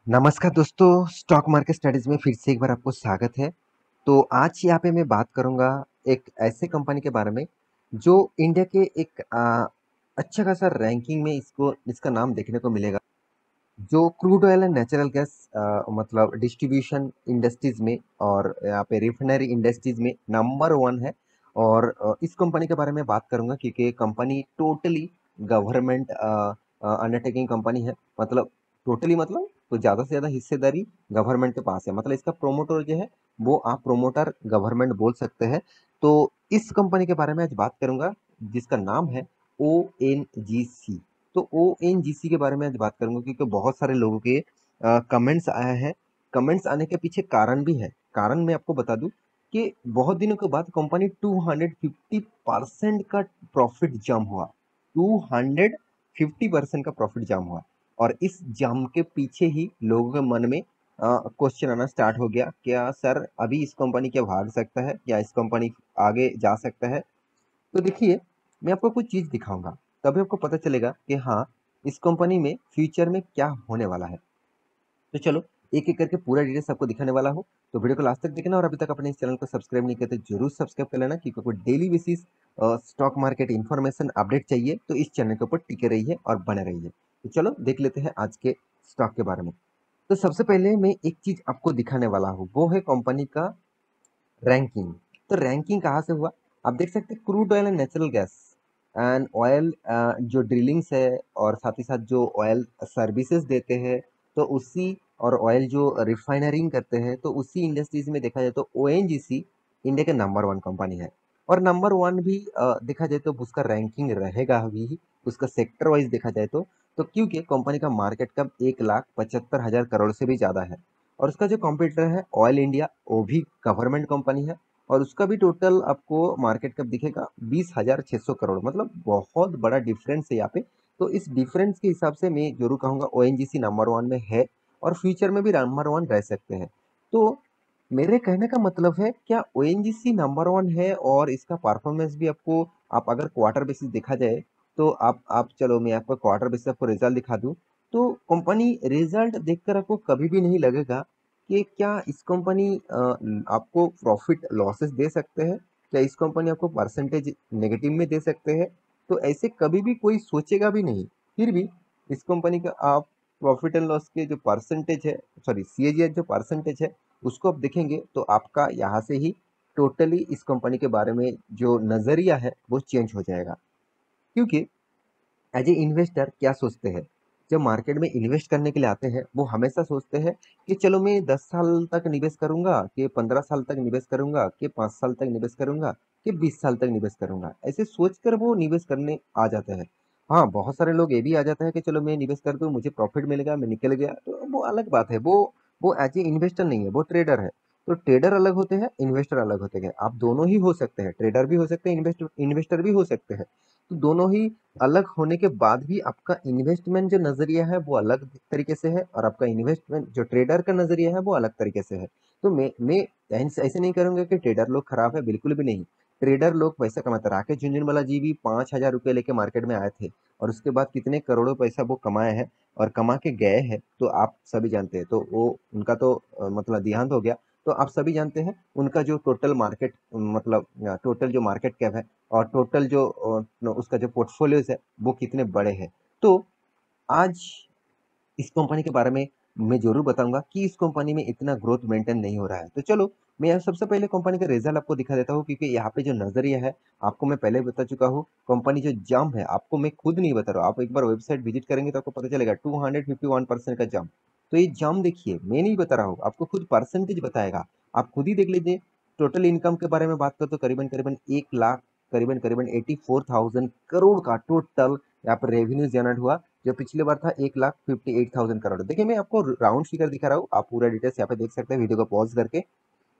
नमस्कार दोस्तों, stock market studies में फिर से एक बार आपको स्वागत है। तो आज यहाँ पे मैं बात करूँगा एक ऐसे कंपनी के बारे में जो इंडिया के एक अच्छा खासा रैंकिंग में इसको इसका नाम देखने को मिलेगा। जो crude oil and natural gas मतलब डिस्ट्रीब्यूशन इंडस्ट्रीज में और यहाँ पे रिफाइनरी इंडस्ट्रीज में नंबर वन है। और इस कंपनी के बारे में बात करूंगा क्योंकि company totally government undertaking company है। मतलब टोटली मतलब तो ज़्यादा से ज़्यादा हिस्सेदारी गवर्नमेंट के पास है। मतलब इसका प्रोमोटर जो है वो आप प्रोमोटर गवर्नमेंट बोल सकते हैं। तो इस कंपनी के बारे में आज बात करूंगा जिसका नाम है ONGC। तो ONGC के बारे में आज बात करूंगा क्योंकि बहुत सारे लोगों के कमेंट्स आए हैं। कमेंट्स आने के पीछे कारण भी है। कारण मैं आपको बता दूं कि बहुत दिनों के बाद कंपनी 250% का प्रॉफिट जम हुआ। 250% का प्रॉफिट जम हुआ। और इस जम के पीछे ही लोगों के मन में क्वेश्चन आना स्टार्ट हो गया, क्या सर अभी इस कंपनी क्या भाग सकता है, क्या इस कंपनी आगे जा सकता है। तो देखिए, मैं आपको कुछ चीज़ दिखाऊँगा, तभी आपको पता चलेगा कि हाँ, इस कंपनी में फ्यूचर में क्या होने वाला है। तो चलो, एक-एक करके पूरा डिटेल्स आपको दिखाने वाला हूँ, तो वीडियो को लास्ट तक देखना और अभी तक अपने इस चैनल को सब्सक्राइब नहीं किया तो ज़रूर सब्सक्राइब कर लेना क्योंकि आपको daily basis stock market information update चाहिए, तो इस चैनल के ऊपर टिके रहिए और बने रहिए। तो चलो, देख लेते हैं आज के स्टॉक के बारे में। तो सबसे पहले मैं एक चीज़ आपको दिखाने वाला हूँ, वो है कंपनी का रैंकिंग। तो रैंकिंग कहाँ से हुआ? आप देख सकते हैं crude oil and natural gas and oil जो ड्रिलिंग्स है और साथ ही साथ जो ऑयल सर्विसेज देते हैं, तो उसी और ऑयल जो रिफाइनरिंग करते हैं तो उसी इंडस्ट्रीज में देखा जाए तो ONGC इंडिया के नंबर वन कंपनी है। और नंबर वन भी देखा जाए तो उसका रैंकिंग रहेगा भी उसका सेक्टर वाइज देखा जाए तो क्योंकि कंपनी का मार्केट कैप 1,75,000 करोड़ से भी ज़्यादा है। और उसका जो कॉम्पिटिटर है ऑयल इंडिया, वो भी गवर्नमेंट कंपनी है। और उसका भी टोटल आपको मार्केट कैप दिखेगा 20,600 करोड़। मतलब बहुत बड़ा डिफरेंस है यहाँ पे। तो इस डिफरेंस के हिसाब से मैं जरूर कहूँगा ONGC नंबर वन में है और फ्यूचर में भी नंबर वन रह सकते हैं। तो मेरे कहने का मतलब है, क्या ONGC नंबर वन है और इसका परफॉर्मेंस भी आपको, आप अगर क्वार्टर बेसिस देखा जाए तो आप चलो मैं आपको क्वार्टर बेसिस आपको रिजल्ट दिखा दूं। तो कंपनी रिजल्ट देखकर आपको कभी भी नहीं लगेगा कि क्या इस कंपनी आपको प्रॉफिट लॉसेस दे सकते हैं, क्या इस कंपनी आपको परसेंटेज नेगेटिव में दे सकते हैं। तो ऐसे कभी भी कोई सोचेगा भी नहीं। फिर भी इस कंपनी का आप प्रॉफिट एंड लॉस के जो परसेंटेज है, सॉरी CAGR जो परसेंटेज है, उसको आप देखेंगे तो आपका यहाँ से ही टोटली इस कंपनी के बारे में जो नज़रिया है वो चेंज हो जाएगा। क्योंकि एज ए इन्वेस्टर क्या सोचते हैं, जब मार्केट में इन्वेस्ट करने के लिए आते हैं वो हमेशा सोचते हैं कि चलो मैं 10 साल तक निवेश करूंगा, कि 15 साल तक निवेश करूंगा, कि 5 साल तक निवेश करूंगा, कि 20 साल तक निवेश करूंगा। ऐसे सोचकर वो निवेश करने आ जाते हैं। हाँ, बहुत सारे लोग ये भी आ जाते हैं कि चलो मैं निवेश कर दूं, मुझे प्रॉफिट मिलेगा, मैं निकल गया, तो वो अलग बात है। वो एज ए इन्वेस्टर नहीं है, वो ट्रेडर है। तो ट्रेडर अलग होते हैं, इन्वेस्टर अलग होते हैं। आप दोनों ही हो सकते हैं, ट्रेडर भी हो सकते हैं, इन्वेस्टर इन्वेस्टर भी हो सकते हैं। तो दोनों ही अलग होने के बाद भी आपका इन्वेस्टमेंट जो नज़रिया है वो अलग तरीके से है और आपका इन्वेस्टमेंट जो ट्रेडर का नज़रिया है वो अलग तरीके से है। तो मैं ऐसे नहीं करूंगा कि ट्रेडर लोग खराब है, बिल्कुल भी नहीं। ट्रेडर लोग पैसा कमाते, राकेश झुनझुनवाला जी भी 5,000 रुपये लेके मार्केट में आए थे और उसके बाद कितने करोड़ों पैसा वो कमाए हैं और कमा के गए हैं, तो आप सभी जानते हैं। तो वो उनका तो मतलब देहांत हो गया। तो आप सभी जानते हैं उनका जो टोटल मार्केट, मतलब टोटल जो मार्केट कैप है और टोटल जो उसका जो पोर्टफोलियोज है वो कितने बड़े हैं। तो आज इस कंपनी के बारे में मैं जरूर बताऊंगा कि इस कंपनी में इतना ग्रोथ मेंटेन नहीं हो रहा है। तो चलो, मैं यहाँ सबसे पहले कंपनी का रिजल्ट आपको दिखा देता हूँ क्योंकि यहाँ पे जो नजरिया है आपको मैं पहले बता चुका हूँ। कंपनी जो जंप है आपको मैं खुद नहीं बता रहा हूँ, आप एक बार वेबसाइट विजिट करेंगे तो आपको पता चलेगा 251% का जंप। तो ये जंप देखिए, मैं नहीं बता रहा हूँ, आपको खुद परसेंटेज बताएगा। आप खुद ही देख लीजिए। टोटल इनकम के बारे में बात करें तो करीबन करीबन 1 लाख, करीबन करीबन 84,000 करोड़ का टोटल यहाँ पर रेवेन्यू जनरेट हुआ, जो पिछले बार था 1,58,000 करोड़। देखिए, मैं आपको राउंड फिगर दिखा रहा हूँ, आप पूरा डिटेल्स यहाँ पे देख सकते हैं वीडियो को पॉज करके।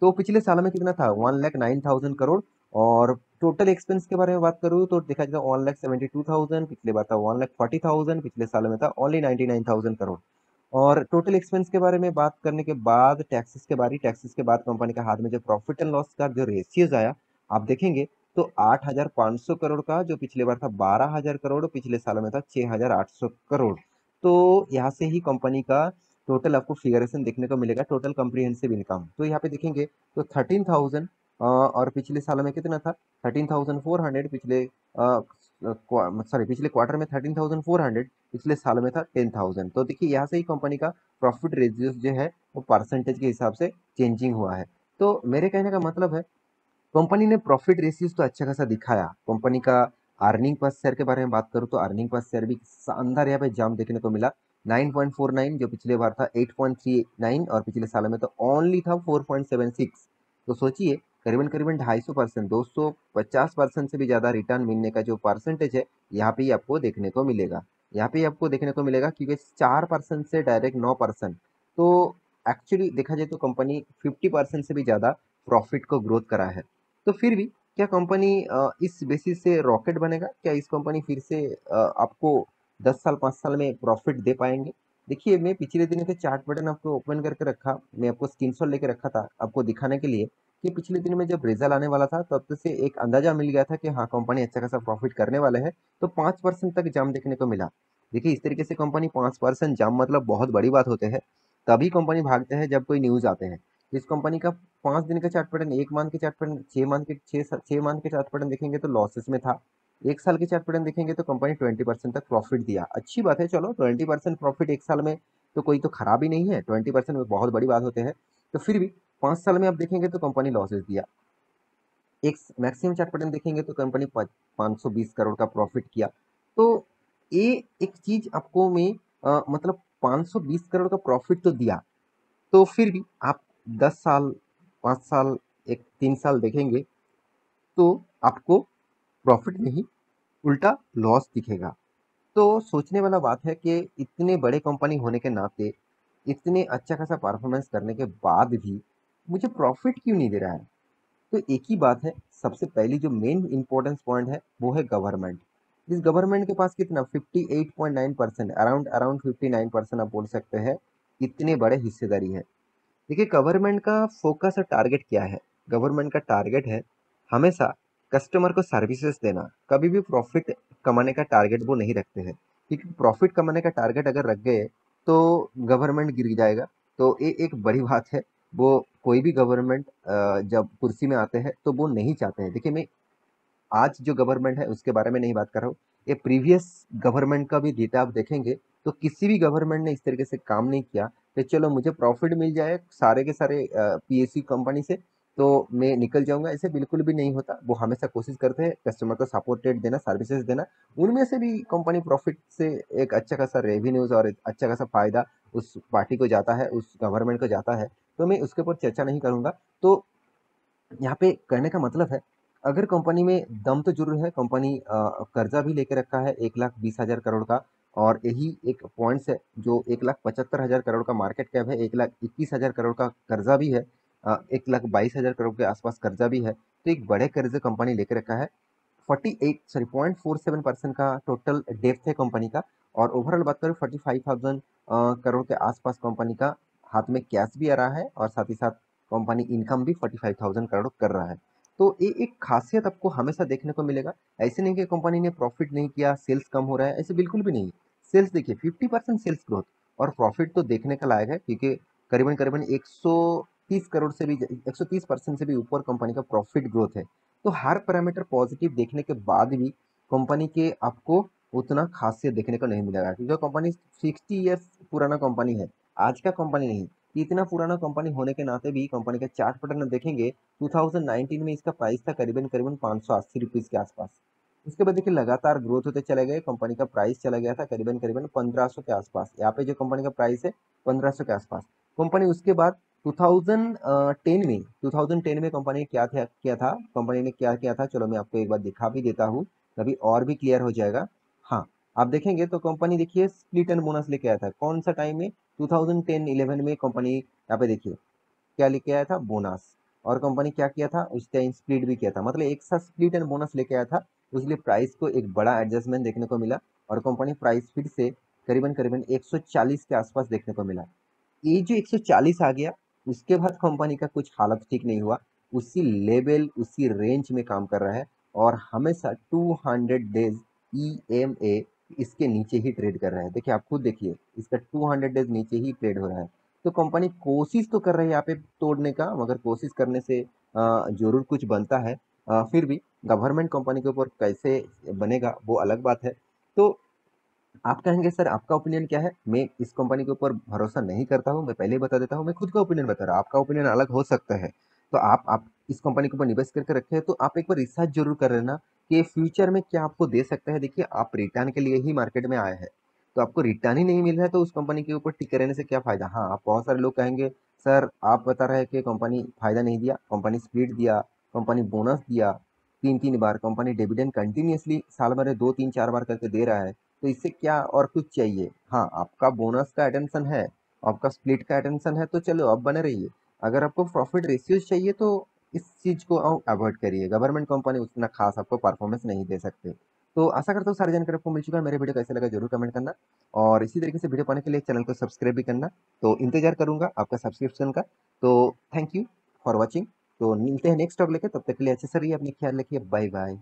तो पिछले साल में कितना था, 1,09,000 करोड़। और टोटल एक्सपेंस के बारे में बात करूँ तो देखा जाएगा 1,72,000, पिछले बार था 1,40,000, पिछले साल में था ओनली 99,000 करोड़। और टोटल एक्सपेंस के बारे में बात करने के बाद टैक्सेस के बाद कंपनी का हाथ में जो प्रॉफिट एंड लॉस का जो रेशियोज आया, आप देखेंगे तो 8,500 करोड़ का, जो पिछले बार था 12,000 करोड़, पिछले साल में था 6,800 करोड़। तो यहाँ से ही कंपनी का टोटल आपको फिगरेशन देखने को मिलेगा, टोटल कॉम्प्रिहेंसिव इनकम। तो यहाँ पे देखेंगे तो 13,000 और पिछले साल में कितना था 13,400, पिछले क्वार्टर में 13,400, पिछले साल में था 10,000। तो देखिए यहाँ से ही कंपनी का प्रॉफिट रेशियो जो है वो परसेंटेज के हिसाब से चेंजिंग हुआ है। तो मेरे कहने का मतलब है कंपनी ने प्रॉफिट रेशियोज तो अच्छा खासा दिखाया। कंपनी का अर्निंग पर शेयर के बारे में बात करूं तो अर्निंग पर शेयर भी शानदार यहाँ पे जंप देखने को मिला। 9.49 जो पिछले बार था 8.39 और पिछले साल में तो ओनली था 4.76। तो सोचिए करीबन करीबन 250%, 250% से भी ज्यादा रिटर्न मिलने का जो परसेंटेज है यहाँ पे ही आपको देखने को मिलेगा। यहाँ पे ही आपको देखने को मिलेगा क्योंकि 4% से डायरेक्ट 9%। तो एक्चुअली देखा जाए तो कंपनी 50% से भी ज्यादा प्रॉफिट को ग्रोथ करा है। तो फिर भी क्या कंपनी इस बेसिस से रॉकेट बनेगा? क्या इस कंपनी फिर से आपको 10 साल 5 साल में प्रॉफिट दे पाएंगे? देखिए मैं पिछले दिनों के चार्ट पैटर्न आपको ओपन करके रखा, मैं आपको स्क्रीनशॉट लेके रखा था आपको दिखाने के लिए कि पिछले दिन में जब रिजल्ट आने वाला था तब से एक अंदाजा मिल गया था कि हाँ कंपनी अच्छा खासा प्रॉफिट करने वाले हैं। तो 5% तक जाम देखने को मिला। देखिए इस तरीके से कंपनी 5% जाम मतलब बहुत बड़ी बात होते हैं। तभी कंपनी भागते हैं जब कोई न्यूज आते हैं। इस कंपनी का 5 दिन का चार्ट पैटर्न, 1 मंथ के चार्ट पैटर्न, 6 मंथ के चार्ट पैटर्न देखेंगे तो लॉसेस में था। 1 साल के चार्ट पैटर्न देखेंगे तो कंपनी 20% तक प्रॉफिट दिया। अच्छी बात है, चलो 20% प्रॉफिट 1 साल में तो कोई तो खराब ही नहीं है, 20% में बहुत बड़ी बात होते हैं। तो फिर भी 5 साल में आप देखेंगे तो कंपनी लॉसेस दिया। एक मैक्सिमम चार्ट पैटर्न देखेंगे तो कंपनी 520 करोड़ का प्रॉफिट किया। तो ये एक चीज आपको मैं मतलब 520 करोड़ का प्रॉफिट तो दिया। तो फिर भी आप 10 साल 5 साल एक 3 साल देखेंगे तो आपको प्रॉफिट नहीं उल्टा लॉस दिखेगा। तो सोचने वाला बात है कि इतने बड़े कंपनी होने के नाते इतने अच्छा खासा परफॉर्मेंस करने के बाद भी मुझे प्रॉफिट क्यों नहीं दे रहा है? तो एक ही बात है, सबसे पहली जो मेन इंपॉर्टेंस पॉइंट है वो है गवर्नमेंट। इस गवर्नमेंट के पास कितना 58.9%, अराउंड अराउंड 59% आप बोल सकते हैं, इतने बड़े हिस्सेदारी है। देखिए गवर्नमेंट का फोकस और टारगेट क्या है? गवर्नमेंट का टारगेट है हमेशा कस्टमर को सर्विसेज देना। कभी भी प्रॉफिट कमाने का टारगेट वो नहीं रखते हैं, क्योंकि प्रॉफिट कमाने का टारगेट अगर रख गए तो गवर्नमेंट गिर जाएगा। तो ये एक बड़ी बात है। वो कोई भी गवर्नमेंट जब कुर्सी में आते हैं तो वो नहीं चाहते हैं। देखिए मैं आज जो गवर्नमेंट है उसके बारे में नहीं बात कर रहा हूँ, ये प्रीवियस गवर्नमेंट का भी डेटा आप देखेंगे तो किसी भी गवर्नमेंट ने इस तरीके से काम नहीं किया कि चलो मुझे प्रॉफिट मिल जाए सारे के सारे पीएसयू कंपनी से तो मैं निकल जाऊंगा। ऐसे बिल्कुल भी नहीं होता। वो हमेशा कोशिश करते हैं कस्टमर को सपोर्ट रेट देना, सर्विसेज देना। उनमें से भी कंपनी प्रॉफिट से एक अच्छा खासा रेवेन्यूज और एक अच्छा खासा फायदा उस पार्टी को जाता है, उस गवर्नमेंट को जाता है। तो मैं उसके ऊपर चर्चा नहीं करूंगा। तो यहाँ पे कहने का मतलब है अगर कंपनी में दम तो जरूर है। कंपनी कर्जा भी लेके रखा है 1,20,000 करोड़ का। और यही एक पॉइंट्स है जो 1,75,000 करोड़ का मार्केट कैप है, 1,21,000 करोड़ का कर्जा भी है, 1,22,000 करोड़ के आसपास कर्जा भी है। तो एक बड़े कर्जे कंपनी लेके रखा है। 0.47% का टोटल डेप्थ है कंपनी का। और ओवरऑल बात करें 45,000 करोड़ के आसपास कंपनी का हाथ में कैश भी आ रहा है और साथ ही साथ कंपनी इनकम भी 45,000 करोड़ कर रहा है। तो ये एक खासियत आपको हमेशा देखने को मिलेगा। ऐसे नहीं कि कंपनी ने प्रॉफिट नहीं किया, सेल्स कम हो रहा है, ऐसे बिल्कुल भी नहीं। सेल्स देखिए 50% सेल्स ग्रोथ और प्रॉफिट तो देखने का लायक है, क्योंकि करीबन करीबन 130 करोड़ से भी 130% से भी ऊपर कंपनी का प्रॉफिट ग्रोथ है। तो हर पैरामीटर पॉजिटिव देखने के बाद भी कंपनी के आपको उतना खासियत देखने को नहीं मिलेगा, क्योंकि कंपनी 60 ईयर्स पुराना कंपनी है, आज का कंपनी नहीं। इतना पुराना कंपनी होने के नाते भी कंपनी का चार्ट पैटर्न देखेंगे 2019 में इसका प्राइस था करीबन करीबन 580 रुपीज के आसपास। उसके बाद देखिए लगातार ग्रोथ होते चले गए, कंपनी का प्राइस चला गया था करीबन करीबन 1500 के आसपास। यहाँ पे जो कंपनी का प्राइस है 1500 के आसपास। कंपनी उसके बाद 2010 में कंपनी ने क्या था कंपनी ने क्या किया था, चलो मैं आपको एक बार दिखा भी देता हूँ तभी और भी क्लियर हो जाएगा। हाँ, आप देखेंगे तो कंपनी देखिए स्प्लिट एंड बोनस लेके आया था कौन सा टाइम में 2010-11 में कंपनी यहाँ पे देखिए क्या लेके आया था, बोनस। और कंपनी क्या किया था उस टाइम स्प्लिट भी किया था, मतलब एक साथ स्प्लिट एंड बोनस लेके आया था। उसलिए प्राइस को एक बड़ा एडजस्टमेंट देखने को मिला और कंपनी प्राइस फिर से करीबन करीबन 140 के आसपास देखने को मिला। ये जो 140 आ गया उसके बाद कंपनी का कुछ हालत ठीक नहीं हुआ, उसी लेवल उसी रेंज में काम कर रहा है। और हमेशा 200 डेज EMA इसके नीचे ही ट्रेड कर रहा है। देखिए, आप खुद देखिए, इसका 200 डेज नीचे ही ट्रेड हो रहा है। तो कंपनी कोशिश तो कर रही है यहाँ पे तोड़ने का, मगर कोशिश करने से जरूर कुछ बनता है। फिर भी गवर्नमेंट कंपनी के ऊपर कैसे बनेगा वो अलग बात है। तो आप कहेंगे सर आपका ओपिनियन क्या है? मैं इस कंपनी के ऊपर भरोसा नहीं करता हूँ, मैं पहले ही बता देता हूँ, मैं खुद का ओपिनियन बता रहा हूँ, आपका ओपिनियन अलग हो सकता है। तो आप इस कंपनी के ऊपर निवेश करके रखे हैं, तो आप एक बार रिसर्च जरूर कर लेना कि फ्यूचर में क्या आपको दे सकता है। देखिए, आप रिटर्न के लिए ही मार्केट में आए हैं, तो आपको रिटर्न ही नहीं मिल रहा है, तो उस कंपनी के ऊपर टिके रहने से क्या फायदा। हाँ, आप बहुत सारे लोग कहेंगे सर आप बता रहे हैं कि कंपनी फायदा नहीं दिया, कंपनी स्प्लिट दिया, कंपनी बोनस दिया, 3-3 बार कंपनी डिविडेंड कंटिन्यूअसली साल भर में 2-3-4 बार करके दे रहा है, तो इससे क्या और कुछ चाहिए। हाँ, आपका बोनस का अटेंशन है, आपका स्प्लिट का अटेंशन है, तो चलो अब बने रहिए। अगर आपको प्रॉफिट रेशियो चाहिए तो इस चीज को अवॉइड करिए। गवर्नमेंट कंपनी उतना खास आपको परफॉर्मेंस नहीं दे सकते। तो आशा करता हूँ सारी जानकारी आपको मिल चुका है। मेरे वीडियो कैसे लगा जरूर कमेंट करना, और इसी तरीके से वीडियो पाने के लिए चैनल को सब्सक्राइब भी करना। तो इंतजार करूंगा आपका सब्सक्रिप्शन का। तो थैंक यू फॉर वॉचिंग। तो मिलते हैं नेक्स्ट टॉप लेके, तब तक के लिए अच्छे से रहिए, अपनी ख्याल रखिए, बाय बाय।